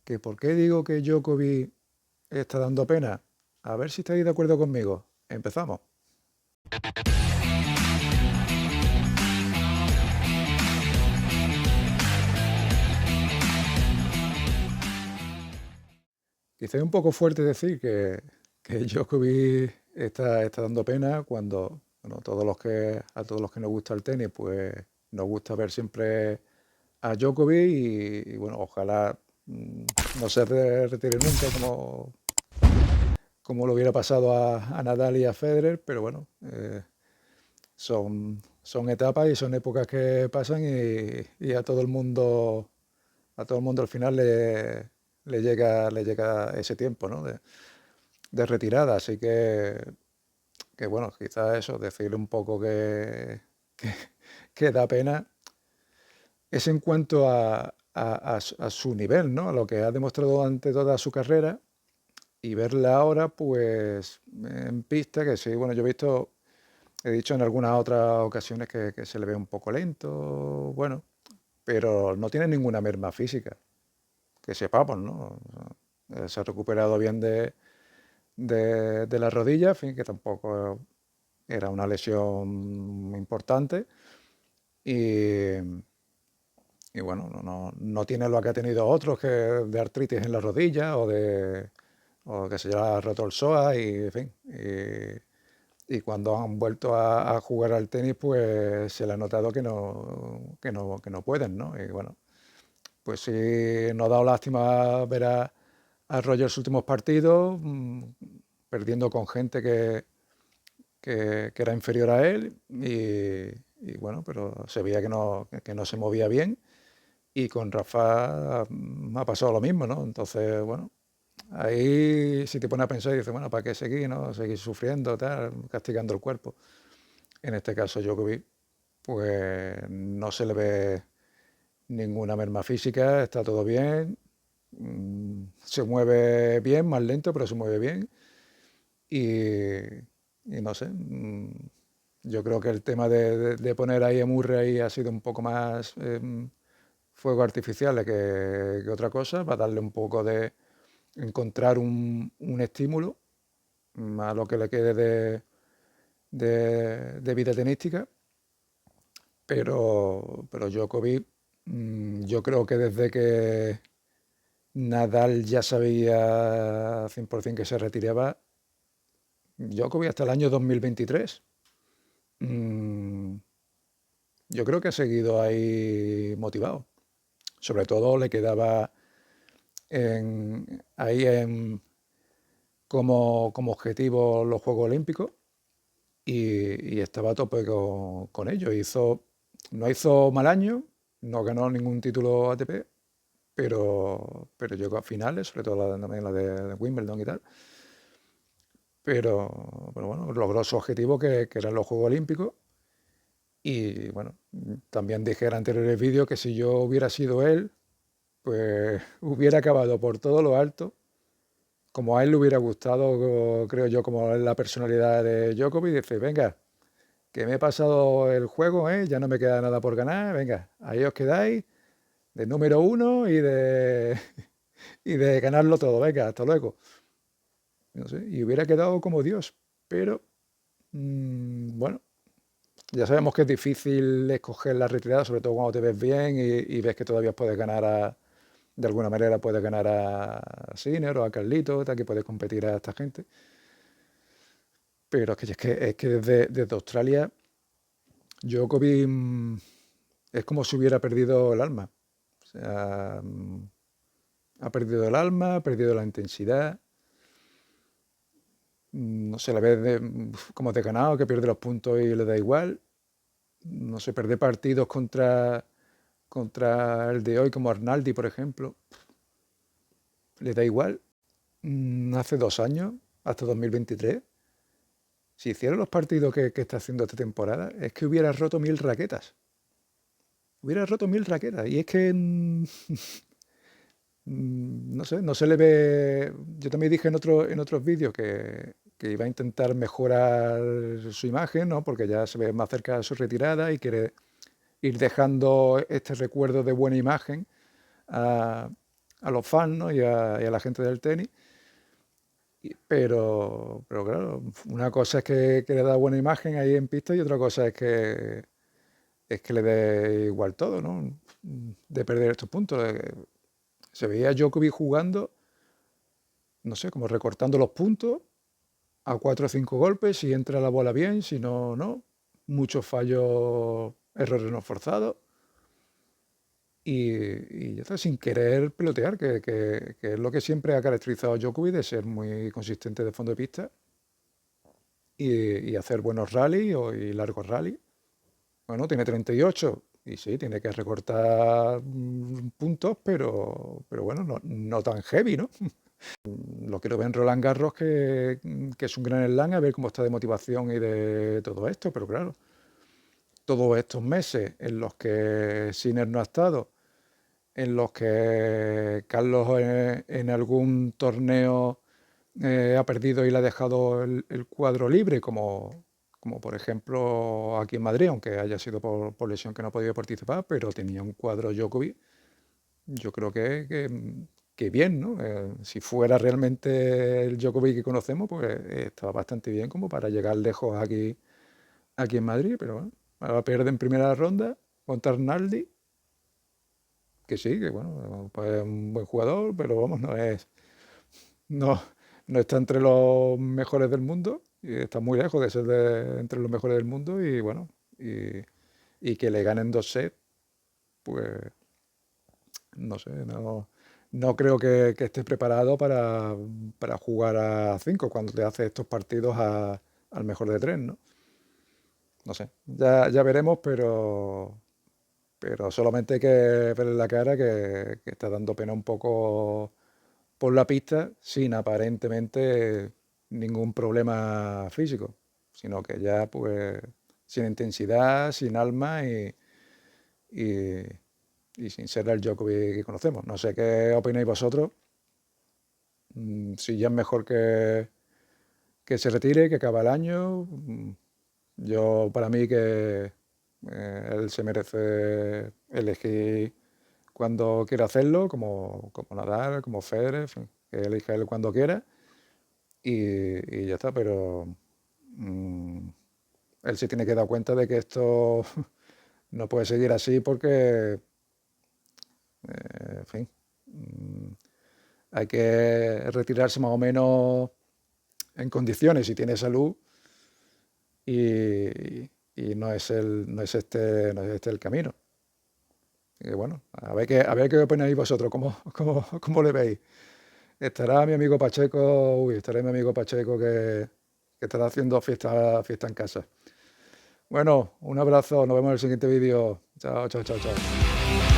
¿Que por qué digo que Djokovic está dando pena? A ver si estáis de acuerdo conmigo. Empezamos. Quizá es un poco fuerte decir que Djokovic está dando pena cuando bueno, a todos los que nos gusta el tenis, pues nos gusta ver siempre a Djokovic y, bueno, ojalá no se retire nunca como lo hubiera pasado a Nadal y a Federer, pero bueno, son etapas y son épocas que pasan y a todo el mundo al final le llega ese tiempo, ¿no? de retirada. Así que bueno, quizás eso, decirle un poco que, que da pena es en cuanto a su nivel, ¿no? A lo que ha demostrado durante toda su carrera y verla ahora, pues en pista, que sí, bueno, yo he dicho en algunas otras ocasiones que se le ve un poco lento, bueno, pero no tiene ninguna merma física, que sepamos, ¿no? Se ha recuperado bien de la rodilla, en fin, que tampoco era una lesión importante y, y bueno, no tiene lo que ha tenido otros que de artritis en la rodilla o que se ha roto el psoas y en fin. Y cuando han vuelto a jugar al tenis, pues se le ha notado que no pueden, ¿no? Y bueno, pues sí, nos ha dado lástima ver a Roger los últimos partidos, perdiendo con gente que era inferior a él y bueno, pero se veía que no se movía bien y con Rafa ha pasado lo mismo, ¿no? Entonces, bueno, ahí si te pones a pensar y dices, bueno, ¿para qué seguir, no? Seguir sufriendo, tal, castigando el cuerpo. En este caso, Djokovic, pues no se le ve ninguna merma física, está todo bien, se mueve bien, más lento, pero se mueve bien. Y no sé, yo creo que el tema de poner ahí a Murray ha sido un poco más fuego artificial que otra cosa, para darle un poco de encontrar un estímulo a lo que le quede de vida tenística. Pero Djokovic, yo creo que desde que Nadal ya sabía 100% que se retiraba, Djokovic hasta el año 2023, mm, yo creo que ha seguido ahí motivado. Sobre todo le quedaba ahí como objetivo los Juegos Olímpicos y estaba a tope con ello. No hizo mal año, no ganó ningún título ATP, pero llegó a finales, sobre todo también la de Wimbledon y tal. Pero bueno, logró su objetivo que eran los Juegos Olímpicos. Y bueno, también dije en anteriores vídeos que si yo hubiera sido él, pues hubiera acabado por todo lo alto, como a él le hubiera gustado, creo yo, como es la personalidad de Djokovic, dice, venga, que me he pasado el juego, ya no me queda nada por ganar, venga, ahí os quedáis, de número uno y de ganarlo todo, venga, hasta luego. No sé, y hubiera quedado como Dios, pero bueno, ya sabemos que es difícil escoger la retirada, sobre todo cuando te ves bien y ves que todavía puedes ganar de alguna manera puedes ganar a Sinner o a Carlito, tal, que puedes competir a esta gente. Pero es que desde Australia, Djokovic es como si hubiera perdido el alma. O sea, ha perdido el alma, ha perdido la intensidad. No se la ve como de ganado, que pierde los puntos y le da igual. No se pierde partidos contra el de hoy, como Arnaldi, por ejemplo. Le da igual. Hace 2 años, hasta 2023, si hiciera los partidos que está haciendo esta temporada, es que hubiera roto 1000 raquetas. Hubiera roto 1000 raquetas. Y es que, no sé, no se le ve. Yo también dije en otros vídeos que iba a intentar mejorar su imagen, ¿no? Porque ya se ve más cerca de su retirada y quiere ir dejando este recuerdo de buena imagen a, a los fans, ¿no? Y a la gente del tenis. Pero claro, una cosa es que le da buena imagen ahí en pista y otra cosa es que le dé igual todo, ¿no? De perder estos puntos. Se veía a Djokovic jugando, no sé, como recortando los puntos a 4 o 5 golpes, si entra la bola bien, si no, no. Muchos fallos, errores no forzados. Y ya está, sin querer pelotear, que es lo que siempre ha caracterizado a Djokovic, de ser muy consistente de fondo de pista y hacer buenos rallies y largos rallies. Bueno, tiene 38 y sí, tiene que recortar puntos, pero bueno, no tan heavy, ¿no? Lo quiero ver en Roland Garros, que es un gran slam, a ver cómo está de motivación y de todo esto, pero claro, todos estos meses en los que Sinner no ha estado, en los que Carlos en algún torneo ha perdido y le ha dejado el cuadro libre, como por ejemplo aquí en Madrid, aunque haya sido por lesión que no ha podido participar, pero tenía un cuadro Djokovic, yo creo que bien, ¿no? Si fuera realmente el Djokovic que conocemos, pues estaba bastante bien como para llegar lejos aquí en Madrid, pero bueno, ahora pierde en primera ronda contra Arnaldi, que sí, que bueno, pues es un buen jugador, pero vamos, no, no está entre los mejores del mundo, y está muy lejos de ser entre los mejores del mundo, y bueno, y que le ganen 2 sets, pues no sé, no creo que esté preparado para jugar a 5 cuando te hace estos partidos al mejor de 3, ¿no? No sé, ya veremos, pero solamente hay que verle la cara que está dando pena un poco por la pista sin aparentemente ningún problema físico, sino que ya pues sin intensidad, sin alma y, y sin ser el Djokovic que conocemos. No sé qué opináis vosotros, si ya es mejor que se retire, que acabe el año. Yo, para mí, que él se merece elegir cuando quiera hacerlo, como Nadal, como Federer, en fin, que elija él cuando quiera y ya está, pero mm, él se tiene que dar cuenta de que esto no puede seguir así porque, en fin, hay que retirarse más o menos en condiciones si tiene salud y no es este el camino. Y bueno, a ver qué opináis vosotros, cómo le veis. Estará mi amigo Pacheco, estará mi amigo Pacheco que estará haciendo fiesta en casa. Bueno, un abrazo, nos vemos en el siguiente vídeo. Chao, chao, chao, chao.